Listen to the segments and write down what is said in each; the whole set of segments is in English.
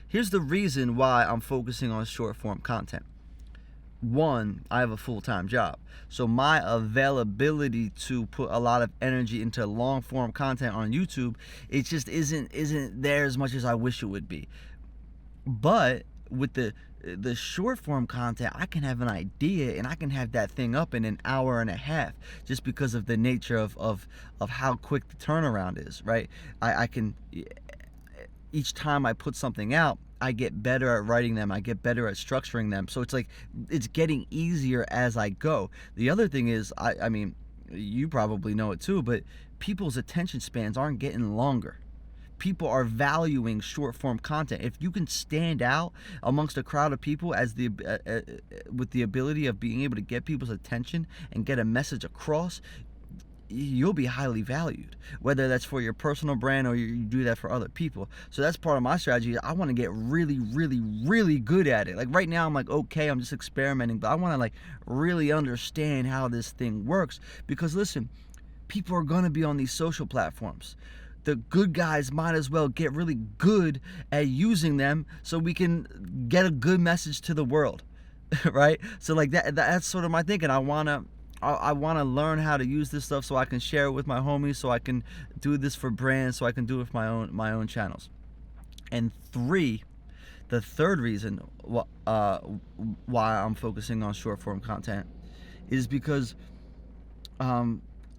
here's the reason why I'm focusing on short form content. One, I have a full-time job, so my availability to put a lot of energy into long form content on YouTube, it just isn't there as much as I wish it would be. But with the short form content, I can have an idea and I can have that thing up in an hour and a half, just because of the nature of how quick the turnaround is, right? I can, each time I put something out, I get better at writing them, I get better at structuring them. So it's like, it's getting easier as I go. The other thing is, I mean, you probably know it too, but people's attention spans aren't getting longer. People are valuing short form content. If you can stand out amongst a crowd of people as with the ability of being able to get people's attention and get a message across, you'll be highly valued, whether that's for your personal brand or you do that for other people. So that's part of my strategy. I want to get really, really, really good at it. Like right now I'm like, okay, I'm just experimenting, but I want to like really understand how this thing works, because listen, people are going to be on these social platforms. The good guys might as well get really good at using them so we can get a good message to the world. Right? So like that's sort of my thinking. I want to learn how to use this stuff so I can share it with my homies, so I can do this for brands, so I can do it for my own channels. And the third reason why I'm focusing on short form content is because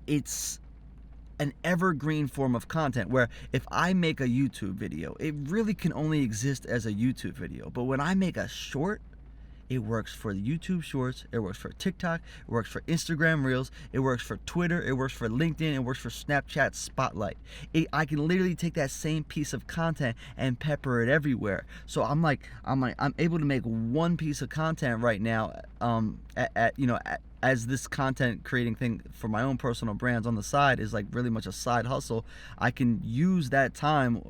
it's an evergreen form of content, where if I make a YouTube video, it really can only exist as a YouTube video. But when I make a short, it works for YouTube Shorts, it works for TikTok, it works for Instagram Reels, it works for Twitter, it works for LinkedIn, it works for Snapchat Spotlight. I can literally take that same piece of content and pepper it everywhere. So I'm able to make one piece of content right now, as this content creating thing for my own personal brands on the side is like really much a side hustle. I can use that time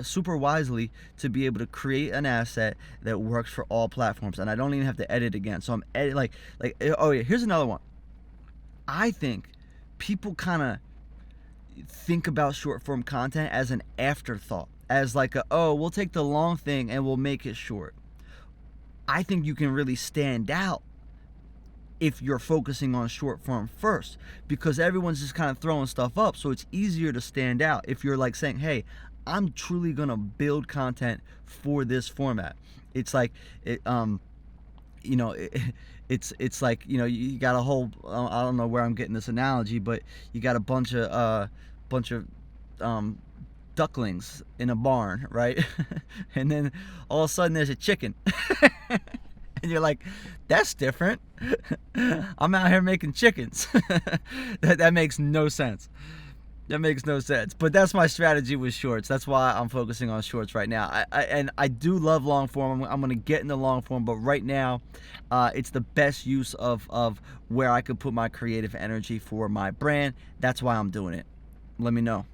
super wisely to be able to create an asset that works for all platforms, and I don't even have to edit again. So I'm oh yeah, here's another one. I think people kind of think about short form content as an afterthought, as like we'll take the long thing and we'll make it short. I think you can really stand out if you're focusing on short form first, because everyone's just kind of throwing stuff up, so it's easier to stand out if you're like saying, hey, I'm truly gonna build content for this format. It's like it's like, you got a whole, I don't know where I'm getting this analogy, but you got a bunch of ducklings in a barn, right? And then all of a sudden there's a chicken. And you're like, that's different. I'm out here making chickens. That makes no sense. That makes no sense. But that's my strategy with shorts. That's why I'm focusing on shorts right now. I do love long form. I'm going to get into long form, but right now it's the best use of where I could put my creative energy for my brand. That's why I'm doing it. Let me know.